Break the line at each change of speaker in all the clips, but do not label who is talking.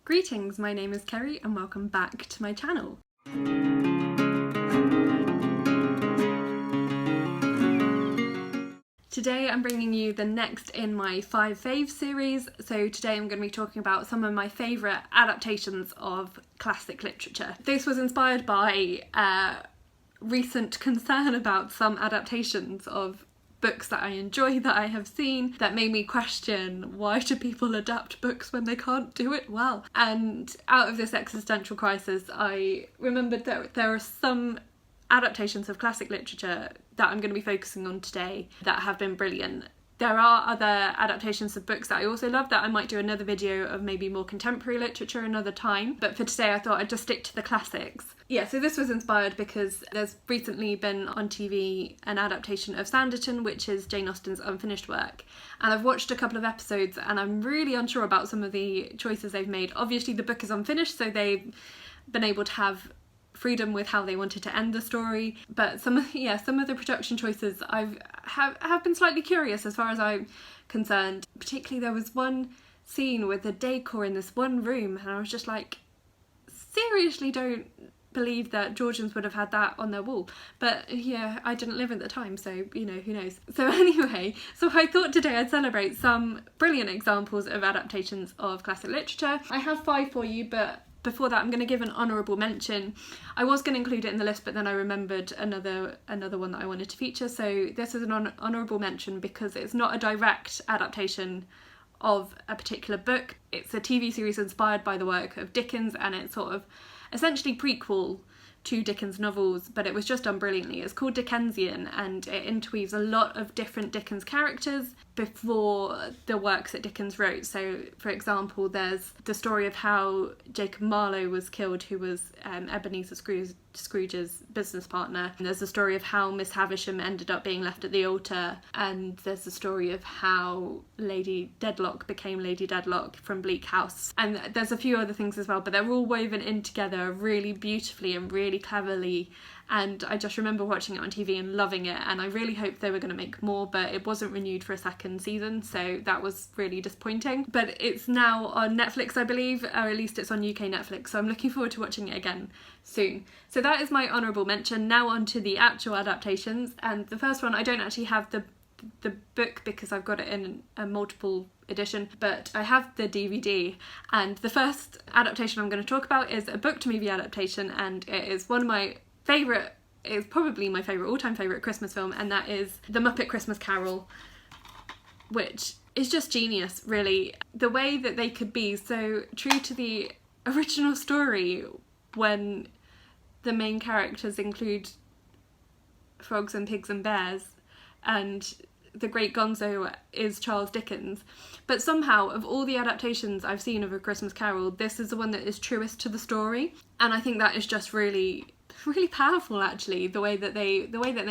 Greetings, my name is Kerry and welcome back to my channel. Today I'm bringing you the next in my Faves series. So today I'm going to be talking about some of my favourite adaptations of classic literature. This was inspired by recent concern about some adaptations of books that I enjoy, that I have seen, that made me question, why do people adapt books when they can't do it well? And out of this existential crisis, I remembered that there are some adaptations of classic literature that I'm going to be focusing on today that have been brilliant. There are other adaptations of books that I also love that I might do another video of, maybe more contemporary literature another time, but for today I thought I'd just stick to the classics. Yeah, so this was inspired because there's recently been on TV an adaptation of Sanditon, which is Jane Austen's unfinished work, and I've watched a couple of episodes and I'm really unsure about some of the choices they've made. Obviously the book is unfinished, so they've been able to have freedom with how they wanted to end the story, but some of the production choices have been slightly curious as far as I'm concerned. Particularly there was one scene with the decor in this one room and I was just like, seriously, don't believe that Georgians would have had that on their wall. But yeah, I didn't live at the time, so you know, who knows. So anyway, so I thought today I'd celebrate some brilliant examples of adaptations of classic literature. I have 5 for you, but before that I'm going to give an honourable mention. I was going to include it in the list, but then I remembered another one that I wanted to feature. So this is an honourable mention because it's not a direct adaptation of a particular book. It's a TV series inspired by the work of Dickens, and it's sort of essentially prequel to Dickens novels, but it was just done brilliantly. It's called Dickensian and it interweaves a lot of different Dickens characters before the works that Dickens wrote. So for example, there's the story of how Jacob Marlowe was killed, who was Ebenezer Scrooge's business partner. And there's the story of how Miss Havisham ended up being left at the altar, and there's the story of how Lady Dedlock became Lady Dedlock from Bleak House. And there's a few other things as well, but they're all woven in together really beautifully and really cleverly. And I just remember watching it on TV and loving it, and I really hoped they were going to make more, but it wasn't renewed for a second season, so that was really disappointing. But it's now on Netflix, I believe, or at least it's on UK Netflix, so I'm looking forward to watching it again soon. So that is my honourable mention. Now on to the actual adaptations, and the first one, I don't actually have the book because I've got it in a multiple edition, but I have the DVD, and the first adaptation I'm going to talk about is a book to movie adaptation, and it is one of my favourite, it's probably my favourite, all-time favourite Christmas film, and that is The Muppet Christmas Carol, which is just genius, really. The way that they could be so true to the original story when the main characters include frogs and pigs and bears, and the great gonzo is Charles Dickens. But somehow, of all the adaptations I've seen of A Christmas Carol, this is the one that is truest to the story, and I think that is just really powerful, actually, the way that they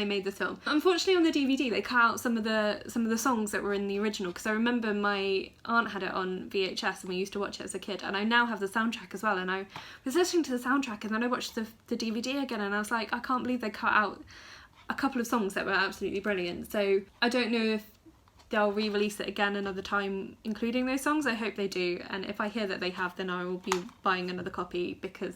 made this film. Unfortunately, on the DVD they cut out some of the songs that were in the original, because I remember my aunt had it on VHS and we used to watch it as a kid, and I now have the soundtrack as well, and I was listening to the soundtrack and then I watched the DVD again and I was like, I can't believe they cut out a couple of songs that were absolutely brilliant. So I don't know if they'll re-release it again another time including those songs. I hope they do, and if I hear that they have, then I will be buying another copy, because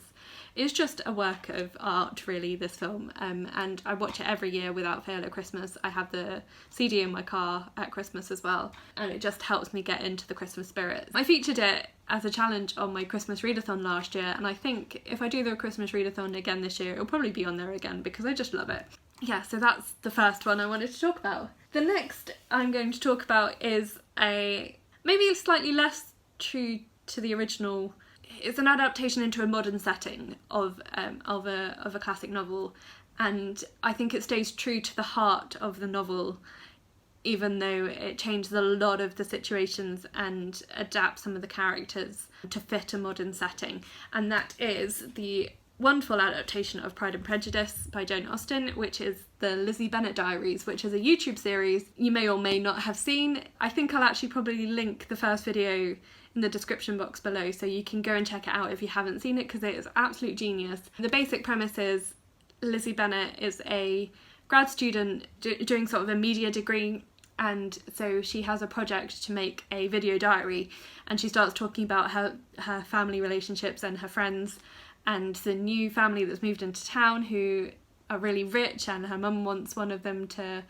it's just a work of art, really, this film, and I watch it every year without fail at Christmas. I have the CD in my car at Christmas as well, and it just helps me get into the Christmas spirit. I featured it as a challenge on my Christmas readathon last year, and I think if I do the Christmas readathon again this year, it'll probably be on there again because I just love it. Yeah, so that's the first one I wanted to talk about. The next I'm going to talk about is maybe slightly less true to the original. It's an adaptation into a modern setting of a classic novel, and I think it stays true to the heart of the novel, even though it changes a lot of the situations and adapts some of the characters to fit a modern setting, and that is the wonderful adaptation of Pride and Prejudice by Jane Austen, which is the Lizzie Bennet Diaries, which is a YouTube series you may or may not have seen. I think I'll actually probably link the first video in the description box below, so you can go and check it out if you haven't seen it, because it is absolute genius. The basic premise is Lizzie Bennet is a grad student doing sort of a media degree, and so she has a project to make a video diary, and she starts talking about her family relationships and her friends and the new family that's moved into town who are really rich, and her mum wants one of them to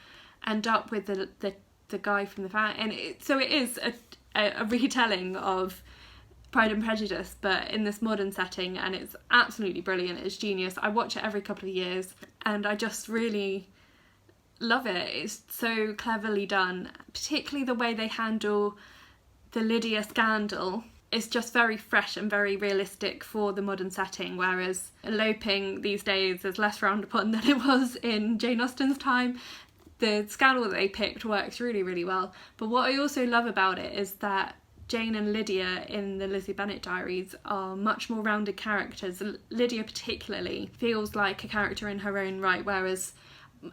end up with the guy from the family. And so it is a retelling of Pride and Prejudice, but in this modern setting, and it's absolutely brilliant. It's genius. I watch it every couple of years, and I just really love it. It's so cleverly done, particularly the way they handle the Lydia scandal. It's just very fresh and very realistic for the modern setting, whereas eloping these days is less frowned upon than it was in Jane Austen's time. The scandal that they picked works really, really well. But what I also love about it is that Jane and Lydia in the Lizzie Bennet Diaries are much more rounded characters. Lydia particularly feels like a character in her own right, whereas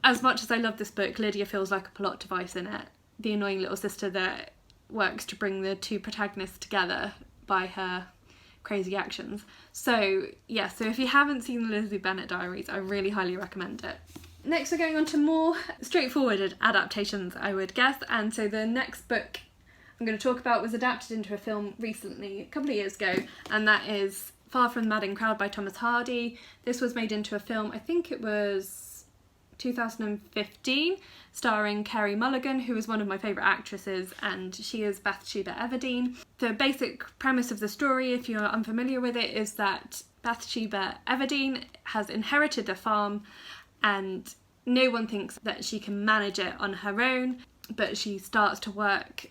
as much as I love this book, Lydia feels like a plot device in it. The annoying little sister that works to bring the two protagonists together by her crazy actions. So yeah, so if you haven't seen the Lizzie Bennet Diaries, I really highly recommend it. Next we're going on to more straightforward adaptations, I would guess, and so the next book I'm going to talk about was adapted into a film recently, a couple of years ago, and that is Far from the Madding Crowd by Thomas Hardy. This was made into a film, I think it was 2015, starring Carey Mulligan, who is one of my favourite actresses, and she is Bathsheba Everdeen. The basic premise of the story, if you're unfamiliar with it, is that Bathsheba Everdeen has inherited a farm and no one thinks that she can manage it on her own, but she starts to work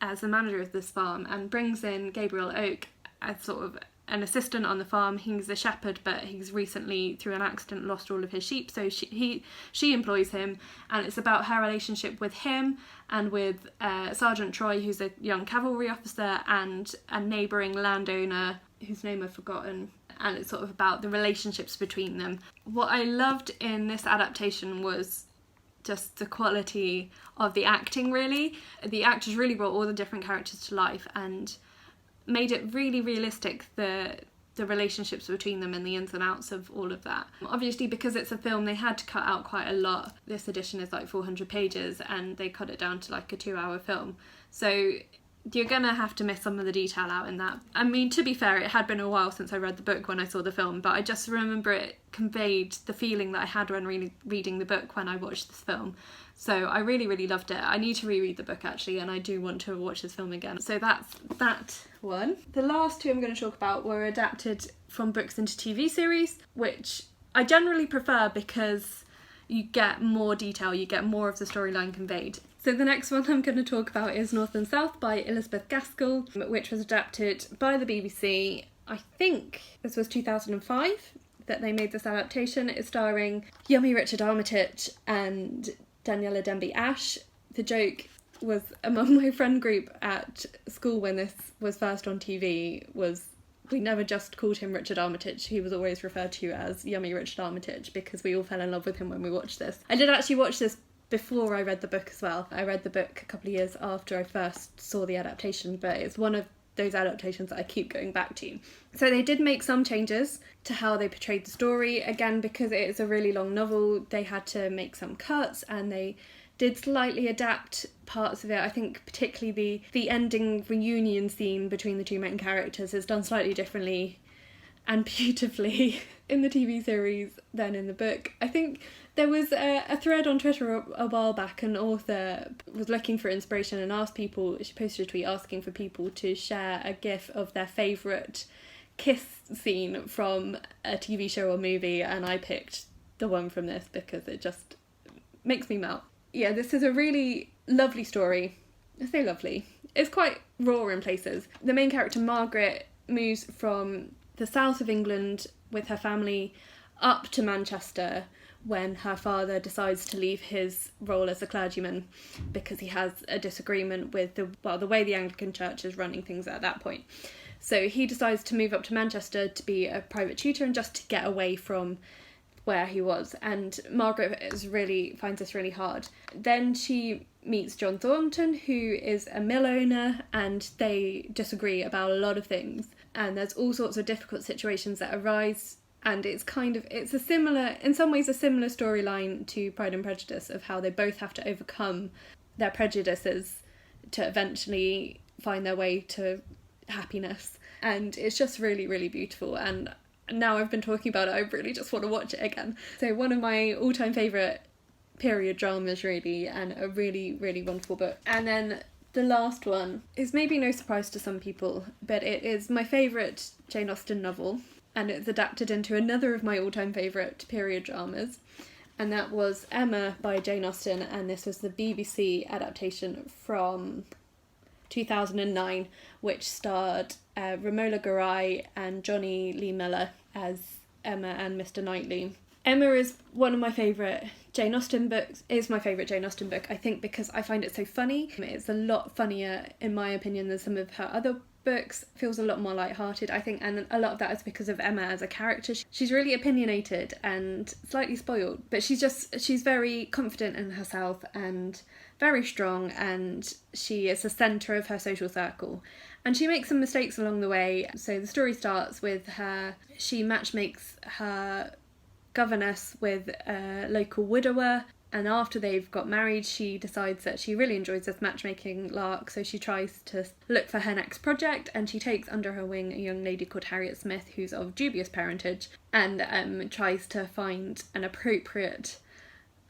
as the manager of this farm and brings in Gabriel Oak as sort of an assistant on the farm. He's a shepherd, but he's recently, through an accident, lost all of his sheep, so she employs him, and it's about her relationship with him and with Sergeant Troy, who's a young cavalry officer, and a neighbouring landowner whose name I've forgotten, and it's sort of about the relationships between them. What I loved in this adaptation was just the quality of the acting, really. The actors really brought all the different characters to life and made it really realistic, the relationships between them and the ins and outs of all of that. Obviously, because it's a film, they had to cut out quite a lot. This edition is like 400 pages and they cut it down to like a 2-hour film. So you're gonna have to miss some of the detail out in that. I mean, to be fair, it had been a while since I read the book when I saw the film, but I just remember it conveyed the feeling that I had when reading the book when I watched this film. So I really, really loved it. I need to reread the book actually, and I do want to watch this film again. So that's that one. The last two I'm going to talk about were adapted from books into TV series, which I generally prefer because you get more detail, you get more of the storyline conveyed. So the next one I'm going to talk about is North and South by Elizabeth Gaskell, which was adapted by the BBC. I think this was 2005 that they made this adaptation. It's starring yummy Richard Armitage and Daniela Denby-Ash. The joke was among my friend group at school when this was first on TV was we never just called him Richard Armitage. He was always referred to as yummy Richard Armitage because we all fell in love with him when we watched this. I did actually watch this before I read the book as well. I read the book a couple of years after I first saw the adaptation, but it's one of those adaptations that I keep going back to. So they did make some changes to how they portrayed the story. Again, because it is a really long novel, they had to make some cuts and they did slightly adapt parts of it. I think particularly the ending reunion scene between the two main characters is done slightly differently and beautifully in the TV series than in the book. I think there was a thread on Twitter a while back. An author was looking for inspiration and asked people, she posted a tweet asking for people to share a gif of their favourite kiss scene from a TV show or movie, and I picked the one from this because it just makes me melt. Yeah, this is a really lovely story. I say lovely. It's quite raw in places. The main character, Margaret, moves from the south of England with her family up to Manchester when her father decides to leave his role as a clergyman because he has a disagreement with the way the Anglican Church is running things at that point. So he decides to move up to Manchester to be a private tutor and just to get away from where he was, and Margaret finds this really hard. Then she meets John Thornton, who is a mill owner, and they disagree about a lot of things, and there's all sorts of difficult situations that arise, and in some ways a similar storyline to Pride and Prejudice of how they both have to overcome their prejudices to eventually find their way to happiness. And it's just really, really beautiful. And now I've been talking about it, I really just want to watch it again. So one of my all-time favourite period dramas, really, and a really, really wonderful book. And then the last one is maybe no surprise to some people, but it is my favourite Jane Austen novel, and it's adapted into another of my all-time favourite period dramas, and that was Emma by Jane Austen, and this was the BBC adaptation from 2009, which starred Romola Garai and Johnny Lee Miller as Emma and Mr. Knightley. Emma is one of my favourite Jane Austen books, is my favourite Jane Austen book, I think, because I find it so funny. It's a lot funnier, in my opinion, than some of her other books. It feels a lot more light-hearted, I think, and a lot of that is because of Emma as a character. She's really opinionated and slightly spoiled, but she's very confident in herself and very strong, and she is the centre of her social circle. And she makes some mistakes along the way. So the story starts with she matchmakes her governess with a local widower, and after they've got married she decides that she really enjoys this matchmaking lark, so she tries to look for her next project, and she takes under her wing a young lady called Harriet Smith, who's of dubious parentage, and tries to find an appropriate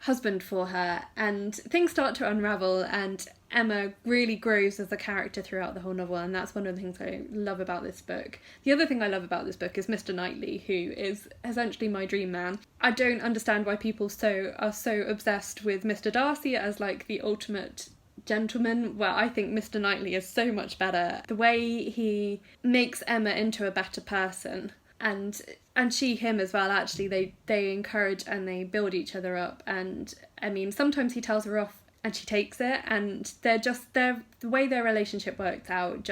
husband for her, and things start to unravel, and Emma really grows as a character throughout the whole novel, and that's one of the things I love about this book. The other thing I love about this book is Mr. Knightley, who is essentially my dream man. I don't understand why people are so obsessed with Mr. Darcy as like the ultimate gentleman. Well, I think Mr. Knightley is so much better. The way he makes Emma into a better person, and she him as well, actually, they encourage and they build each other up. And I mean, sometimes he tells her off and she takes it, and the way their relationship works out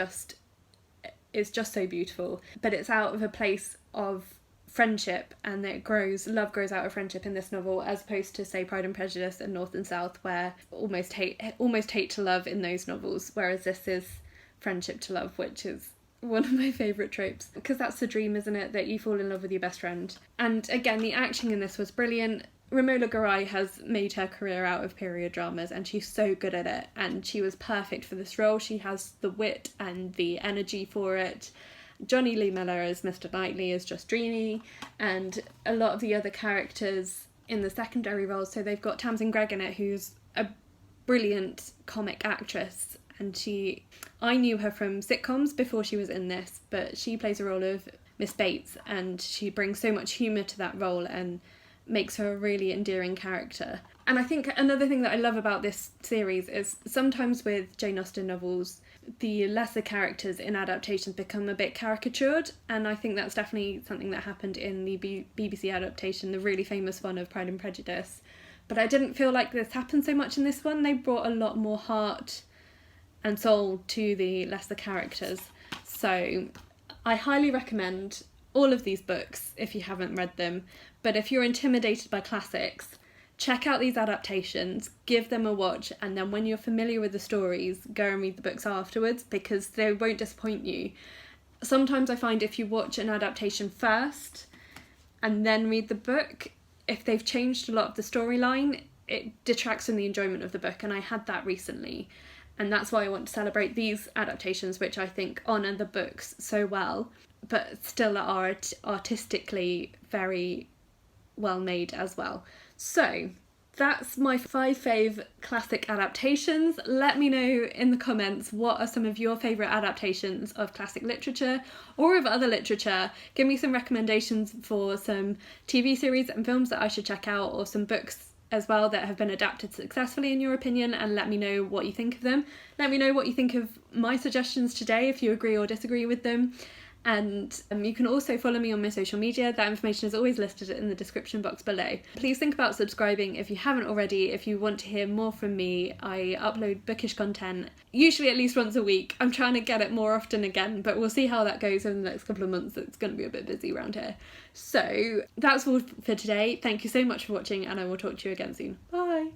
is just so beautiful. But it's out of a place of friendship, and love grows out of friendship in this novel, as opposed to, say, Pride and Prejudice and North and South, where almost hate to love in those novels, whereas this is friendship to love, which is one of my favourite tropes, because that's the dream, isn't it, that you fall in love with your best friend. And again, the acting in this was brilliant. Romola Garai has made her career out of period dramas, and she's so good at it, and she was perfect for this role. She has the wit and the energy for it. Johnny Lee Miller as Mr. Knightley is just dreamy, and a lot of the other characters in the secondary roles, so they've got Tamsin Greig in it, who's a brilliant comic actress, and I knew her from sitcoms before she was in this, but she plays a role of Miss Bates, and she brings so much humour to that role and makes her a really endearing character. And I think another thing that I love about this series is sometimes with Jane Austen novels, the lesser characters in adaptations become a bit caricatured, and I think that's definitely something that happened in the BBC adaptation, the really famous one of Pride and Prejudice. But I didn't feel like this happened so much in this one. They brought a lot more heart and soul to the lesser characters. So I highly recommend all of these books if you haven't read them, but if you're intimidated by classics, check out these adaptations, give them a watch, and then when you're familiar with the stories, go and read the books afterwards, because they won't disappoint you. Sometimes I find if you watch an adaptation first and then read the book, if they've changed a lot of the storyline, it detracts from the enjoyment of the book, and I had that recently. And that's why I want to celebrate these adaptations, which I think honour the books so well, but still are artistically very well made as well. So that's my 5 fave classic adaptations. Let me know in the comments what are some of your favourite adaptations of classic literature or of other literature. Give me some recommendations for some TV series and films that I should check out, or some books as well that have been adapted successfully in your opinion, and let me know what you think of them. Let me know what you think of my suggestions today, if you agree or disagree with them. And you can also follow me on my social media. That information is always listed in the description box below. Please think about subscribing if you haven't already. If you want to hear more from me, I upload bookish content, usually at least once a week. I'm trying to get it more often again, but we'll see how that goes in the next couple of months. It's going to be a bit busy around here. So that's all for today. Thank you so much for watching, and I will talk to you again soon. Bye!